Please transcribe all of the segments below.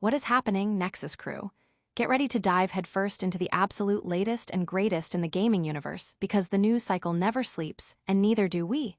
What is happening, Nexus crew? Get ready to dive headfirst into the absolute latest and greatest in the gaming universe because the news cycle never sleeps, and neither do we.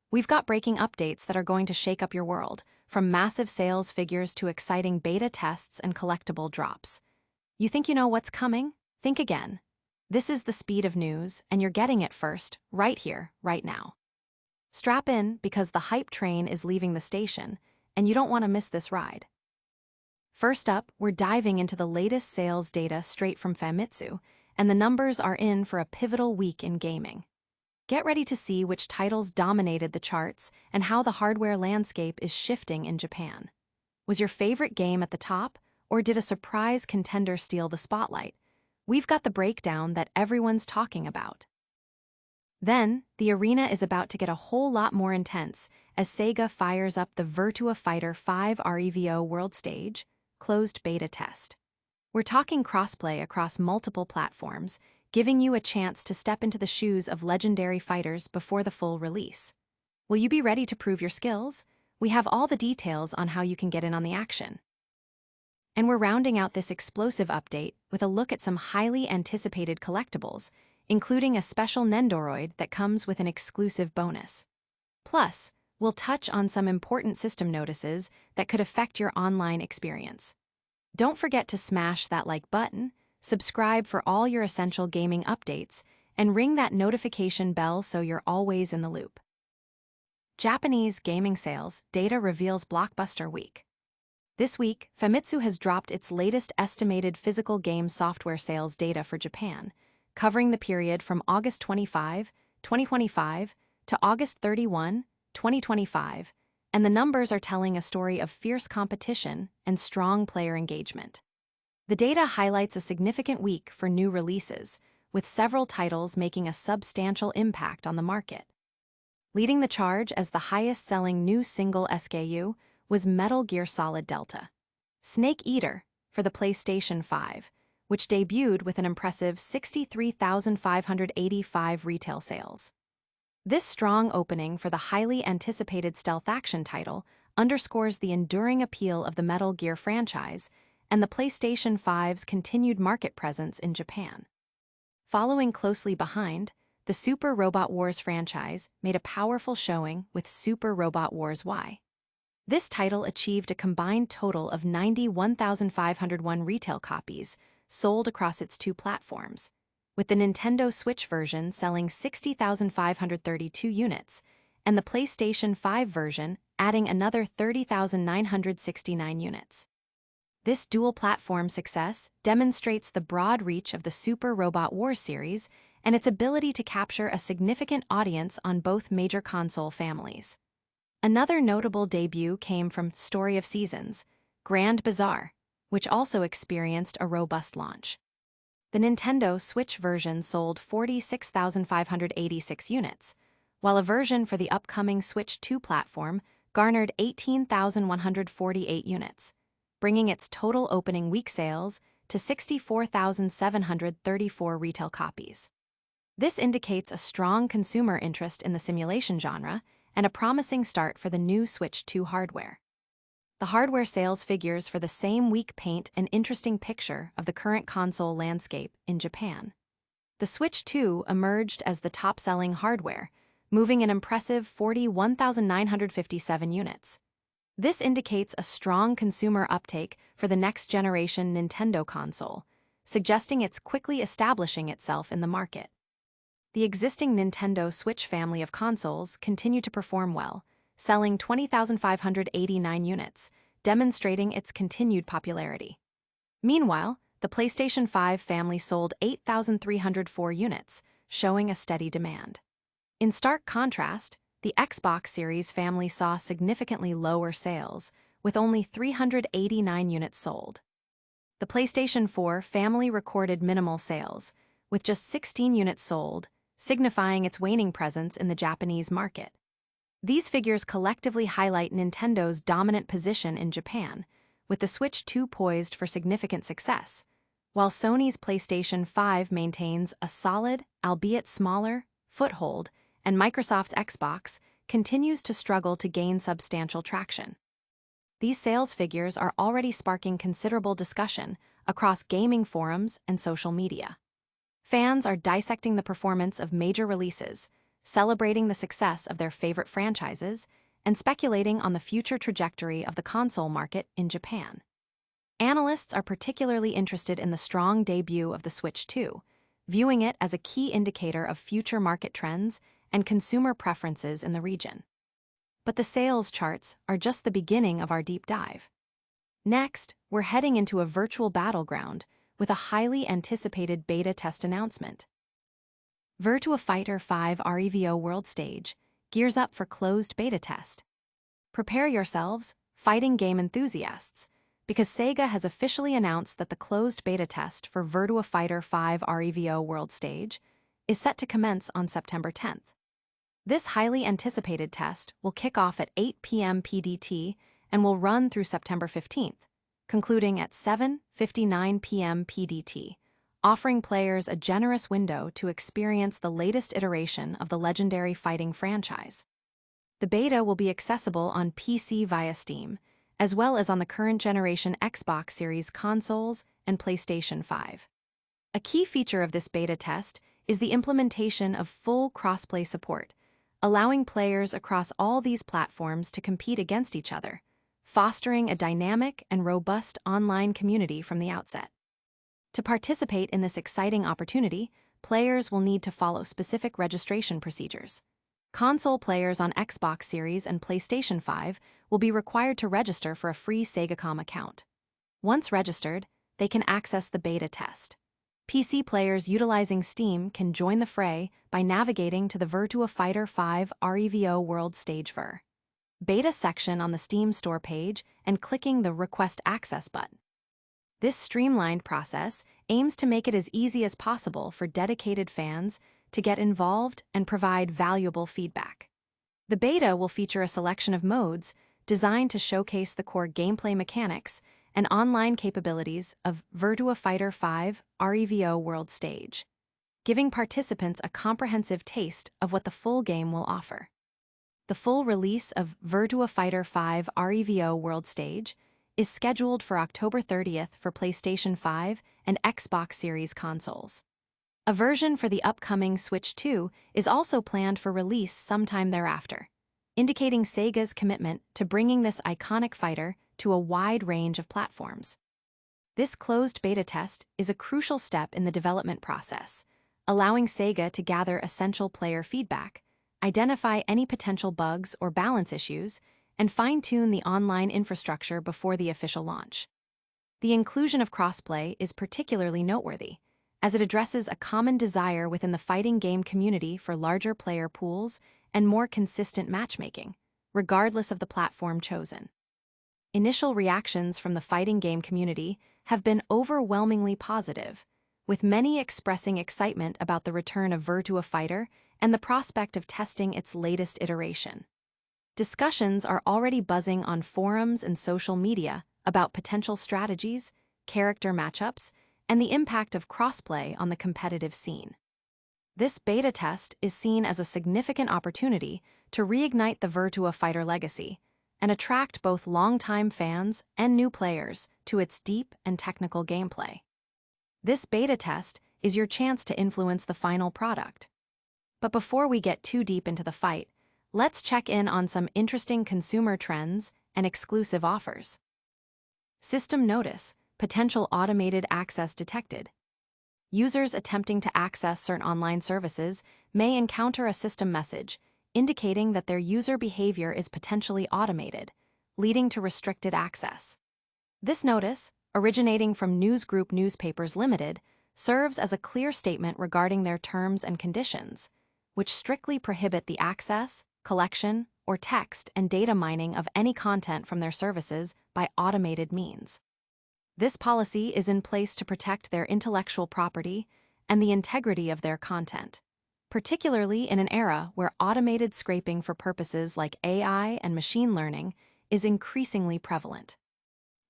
We've got breaking updates that are going to shake up your world, from massive sales figures to exciting beta tests and collectible drops. You think you know what's coming? Think again. This is the speed of news, and you're getting it first, right here, right now. Strap in because the hype train is leaving the station, and you don't want to miss this ride. First up, we're diving into the latest sales data straight from Famitsu, and the numbers are in for a pivotal week in gaming. Get ready to see which titles dominated the charts and how the hardware landscape is shifting in Japan. Was your favorite game at the top, or did a surprise contender steal the spotlight? We've got the breakdown that everyone's talking about. Then, the arena is about to get a whole lot more intense as Sega fires up the Virtua Fighter 5 R.E.V.O. World Stage closed beta test. We're talking crossplay across multiple platforms, giving you a chance to step into the shoes of legendary fighters before the full release. Will you be ready to prove your skills? We have all the details on how you can get in on the action. And we're rounding out this explosive update with a look at some highly anticipated collectibles, including a special Nendoroid that comes with an exclusive bonus. Plus, we'll touch on some important system notices that could affect your online experience. Don't forget to smash that like button, subscribe for all your essential gaming updates, and ring that notification bell so you're always in the loop. Japanese gaming sales data reveals Blockbuster Week. This week, Famitsu has dropped its latest estimated physical game software sales data for Japan, covering the period from August 25, 2025 to August 31, 2025, and the numbers are telling a story of fierce competition and strong player engagement. The data highlights a significant week for new releases, with several titles making a substantial impact on the market. Leading the charge as the highest-selling new single SKU was Metal Gear Solid Delta Snake Eater for the PlayStation 5, which debuted with an impressive 63,585 retail sales. This strong opening for the highly anticipated stealth action title underscores the enduring appeal of the Metal Gear franchise and the PlayStation 5's continued market presence in Japan. Following closely behind, the Super Robot Wars franchise made a powerful showing with Super Robot Wars Y. This title achieved a combined total of 91,501 retail copies sold across its two platforms, with the Nintendo Switch version selling 60,532 units and the PlayStation 5 version adding another 30,969 units. This dual-platform success demonstrates the broad reach of the Super Robot Wars series and its ability to capture a significant audience on both major console families. Another notable debut came from Story of Seasons, Grand Bazaar, which also experienced a robust launch. The Nintendo Switch version sold 46,586 units, while a version for the upcoming Switch 2 platform garnered 18,148 units, bringing its total opening week sales to 64,734 retail copies. This indicates a strong consumer interest in the simulation genre and a promising start for the new Switch 2 hardware. The hardware sales figures for the same week paint an interesting picture of the current console landscape in Japan. The Switch 2 emerged as the top-selling hardware, moving an impressive 41,957 units. This indicates a strong consumer uptake for the next-generation Nintendo console, suggesting it's quickly establishing itself in the market. The existing Nintendo Switch family of consoles continue to perform well, selling 20,589 units, demonstrating its continued popularity. Meanwhile, the PlayStation 5 family sold 8,304 units, showing a steady demand. In stark contrast, the Xbox Series family saw significantly lower sales, with only 389 units sold. The PlayStation 4 family recorded minimal sales, with just 16 units sold, signifying its waning presence in the Japanese market. These figures collectively highlight Nintendo's dominant position in Japan, with the Switch 2 poised for significant success, while Sony's PlayStation 5 maintains a solid, albeit smaller, foothold, and Microsoft's Xbox continues to struggle to gain substantial traction. These sales figures are already sparking considerable discussion across gaming forums and social media. Fans are dissecting the performance of major releases, celebrating the success of their favorite franchises, and speculating on the future trajectory of the console market in Japan. Analysts are particularly interested in the strong debut of the Switch 2, viewing it as a key indicator of future market trends and consumer preferences in the region. But the sales charts are just the beginning of our deep dive. Next, we're heading into a virtual battleground with a highly anticipated beta test announcement. Virtua Fighter 5 R.E.V.O. World Stage gears up for closed beta test. Prepare yourselves, fighting game enthusiasts, because Sega has officially announced that the closed beta test for Virtua Fighter 5 R.E.V.O. World Stage is set to commence on September 10th. This highly anticipated test will kick off at 8 p.m. PDT and will run through September 15th, concluding at 7:59 p.m. PDT, offering players a generous window to experience the latest iteration of the legendary fighting franchise. The beta will be accessible on PC via Steam, as well as on the current generation Xbox Series consoles and PlayStation 5. A key feature of this beta test is the implementation of full crossplay support, allowing players across all these platforms to compete against each other, fostering a dynamic and robust online community from the outset. To participate in this exciting opportunity, players will need to follow specific registration procedures. Console players on Xbox Series and PlayStation 5 will be required to register for a free Sega.com account. Once registered, they can access the beta test. PC players utilizing Steam can join the fray by navigating to the Virtua Fighter 5 R.E.V.O. World Stage Vir. Beta section on the Steam store page and clicking the Request Access button. This streamlined process aims to make it as easy as possible for dedicated fans to get involved and provide valuable feedback. The beta will feature a selection of modes designed to showcase the core gameplay mechanics and online capabilities of Virtua Fighter 5 R.E.V.O. World Stage, giving participants a comprehensive taste of what the full game will offer. The full release of Virtua Fighter 5 R.E.V.O. World Stage is scheduled for October 30th for PlayStation 5 and Xbox Series consoles. A version for the upcoming Switch 2 is also planned for release sometime thereafter, indicating Sega's commitment to bringing this iconic fighter to a wide range of platforms. This closed beta test is a crucial step in the development process, allowing Sega to gather essential player feedback, identify any potential bugs or balance issues, and fine-tune the online infrastructure before the official launch. The inclusion of crossplay is particularly noteworthy, as it addresses a common desire within the fighting game community for larger player pools and more consistent matchmaking, regardless of the platform chosen. Initial reactions from the fighting game community have been overwhelmingly positive, with many expressing excitement about the return of Virtua Fighter and the prospect of testing its latest iteration. Discussions are already buzzing on forums and social media about potential strategies, character matchups, and the impact of crossplay on the competitive scene. This beta test is seen as a significant opportunity to reignite the Virtua Fighter legacy and attract both longtime fans and new players to its deep and technical gameplay. This beta test is your chance to influence the final product. But before we get too deep into the fight, let's check in on some interesting consumer trends and exclusive offers. System notice: potential automated access detected. Users attempting to access certain online services may encounter a system message indicating that their user behavior is potentially automated, leading to restricted access. This notice, originating from News Group Newspapers Limited, serves as a clear statement regarding their terms and conditions, which strictly prohibit the access, collection, or text and data mining of any content from their services by automated means. This policy is in place to protect their intellectual property and the integrity of their content, particularly in an era where automated scraping for purposes like AI and machine learning is increasingly prevalent.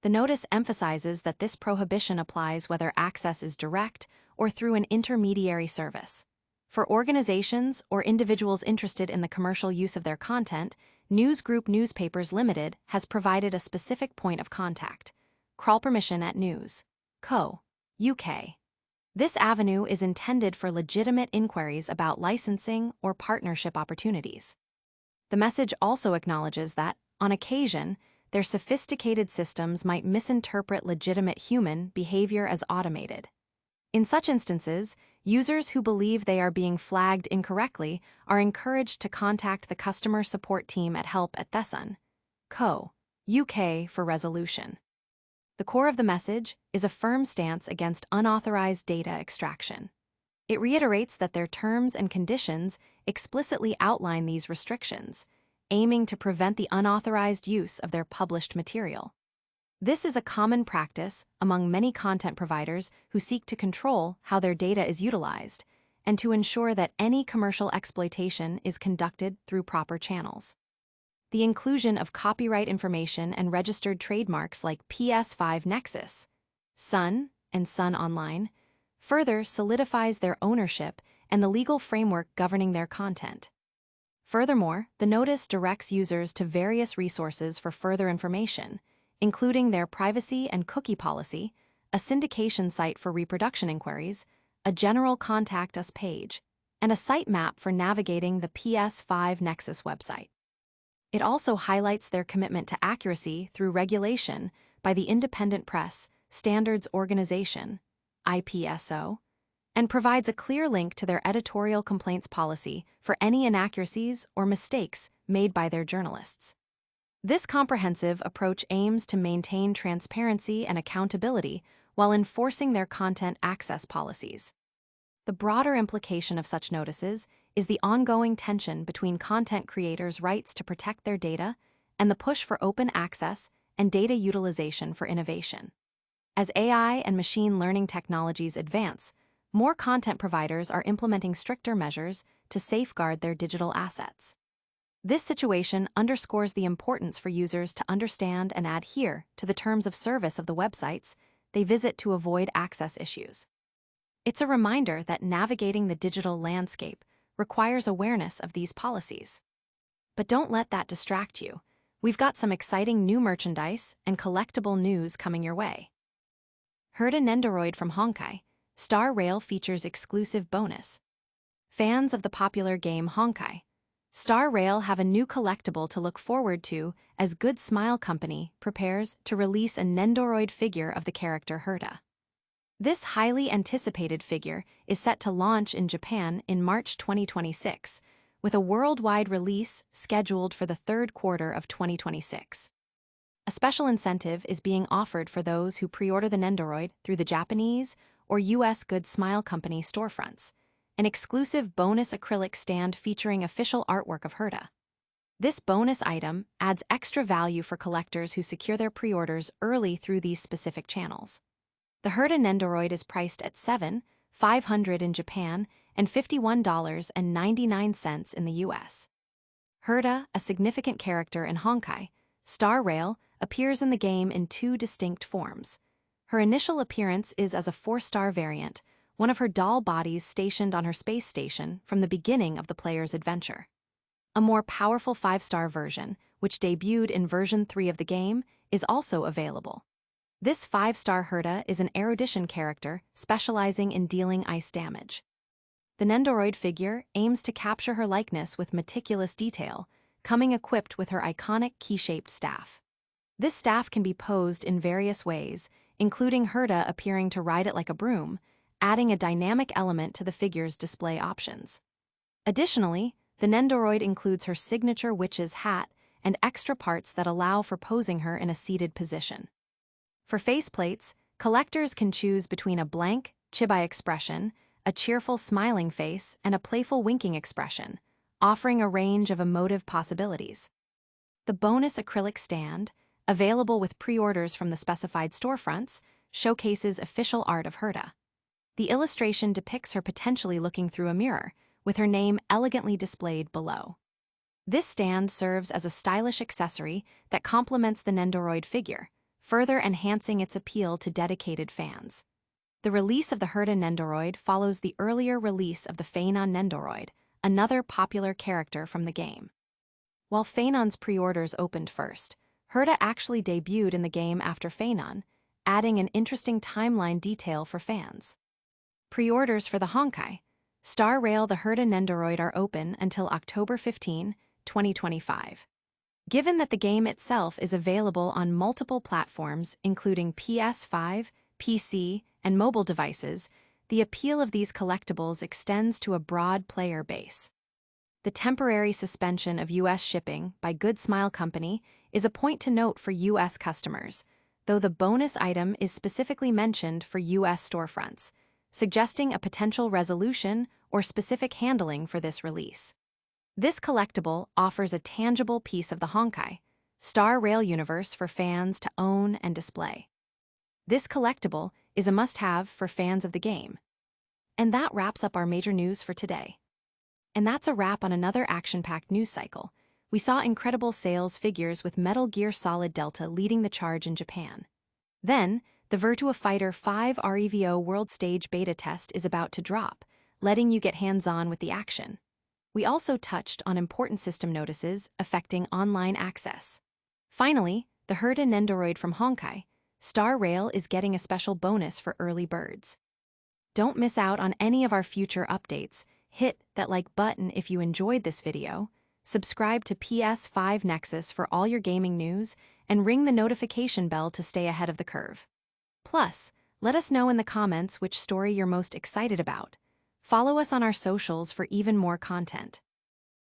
The notice emphasizes that this prohibition applies whether access is direct or through an intermediary service. For organizations or individuals interested in the commercial use of their content, News Group Newspapers Limited has provided a specific point of contact. Crawl permission at News. Co. UK. This avenue is intended for legitimate inquiries about licensing or partnership opportunities. The message also acknowledges that, on occasion, their sophisticated systems might misinterpret legitimate human behavior as automated. In such instances, users who believe they are being flagged incorrectly are encouraged to contact the customer support team at help@Thesson. Co. UK for resolution. The core of the message is a firm stance against unauthorized data extraction. It reiterates that their terms and conditions explicitly outline these restrictions, aiming to prevent the unauthorized use of their published material. This is a common practice among many content providers who seek to control how their data is utilized and to ensure that any commercial exploitation is conducted through proper channels. The inclusion of copyright information and registered trademarks like PS5 Nexus, Sun, and Sun Online further solidifies their ownership and the legal framework governing their content. Furthermore, the notice directs users to various resources for further information, including their privacy and cookie policy, a syndication site for reproduction inquiries, a general contact us page, and a sitemap for navigating the PS5 Nexus website. It also highlights their commitment to accuracy through regulation by the Independent Press Standards Organization, IPSO, and provides a clear link to their editorial complaints policy for any inaccuracies or mistakes made by their journalists. This comprehensive approach aims to maintain transparency and accountability while enforcing their content access policies. The broader implication of such notices is the ongoing tension between content creators' rights to protect their data and the push for open access and data utilization for innovation. As AI and machine learning technologies advance, more content providers are implementing stricter measures to safeguard their digital assets. This situation underscores the importance for users to understand and adhere to the terms of service of the websites they visit to avoid access issues. It's a reminder that navigating the digital landscape requires awareness of these policies. But don't let that distract you. We've got some exciting new merchandise and collectible news coming your way. Herta Nendoroid from Honkai, Star Rail features exclusive bonus. Fans of the popular game Honkai, Star Rail have a new collectible to look forward to as Good Smile Company prepares to release a Nendoroid figure of the character Herta. This highly anticipated figure is set to launch in Japan in March 2026, with a worldwide release scheduled for the third quarter of 2026. A special incentive is being offered for those who pre-order the Nendoroid through the Japanese or US Good Smile Company storefronts, an exclusive bonus acrylic stand featuring official artwork of Herta. This bonus item adds extra value for collectors who secure their pre-orders early through these specific channels. The Herta Nendoroid is priced at $7,500 in Japan and $51.99 in the US. Herta, a significant character in Honkai, Star Rail, appears in the game in two distinct forms. Her initial appearance is as a 4-star variant, one of her doll bodies stationed on her space station from the beginning of the player's adventure. A more powerful 5-star version, which debuted in version 3 of the game, is also available. This 5-star Herta is an erudition character specializing in dealing ice damage. The Nendoroid figure aims to capture her likeness with meticulous detail, coming equipped with her iconic key-shaped staff. This staff can be posed in various ways, including Herta appearing to ride it like a broom, adding a dynamic element to the figure's display options. Additionally, the Nendoroid includes her signature witch's hat and extra parts that allow for posing her in a seated position. For faceplates, collectors can choose between a blank, chibi expression, a cheerful smiling face, and a playful winking expression, offering a range of emotive possibilities. The bonus acrylic stand, available with pre-orders from the specified storefronts, showcases official art of Herta. The illustration depicts her potentially looking through a mirror, with her name elegantly displayed below. This stand serves as a stylish accessory that complements the Nendoroid figure, further enhancing its appeal to dedicated fans. The release of the Herta Nendoroid follows the earlier release of the Famitsu Nendoroid, another popular character from the game. While Fainon's pre-orders opened first, Herta actually debuted in the game after Fainon, adding an interesting timeline detail for fans. Pre-orders for the Honkai, Star Rail the Herta Nendoroid are open until October 15, 2025. Given that the game itself is available on multiple platforms including PS5, PC, and mobile devices, the appeal of these collectibles extends to a broad player base. The temporary suspension of U.S. shipping by Good Smile Company is a point to note for U.S. customers, though the bonus item is specifically mentioned for U.S. storefronts, suggesting a potential resolution or specific handling for this release. This collectible offers a tangible piece of the Honkai, Star Rail universe for fans to own and display. This collectible is a must-have for fans of the game. And that wraps up our major news for today. And that's a wrap on another action-packed news cycle. We saw incredible sales figures with Metal Gear Solid Delta leading the charge in Japan. Then, the Virtua Fighter 5 R.E.V.O. World Stage beta test is about to drop, letting you get hands-on with the action. We also touched on important system notices affecting online access. Finally, the Herta Nendoroid from Honkai, Star Rail is getting a special bonus for early birds. Don't miss out on any of our future updates. Hit that like button if you enjoyed this video, subscribe to PS5 Nexus for all your gaming news, and ring the notification bell to stay ahead of the curve. Plus, let us know in the comments which story you're most excited about. Follow us on our socials for even more content.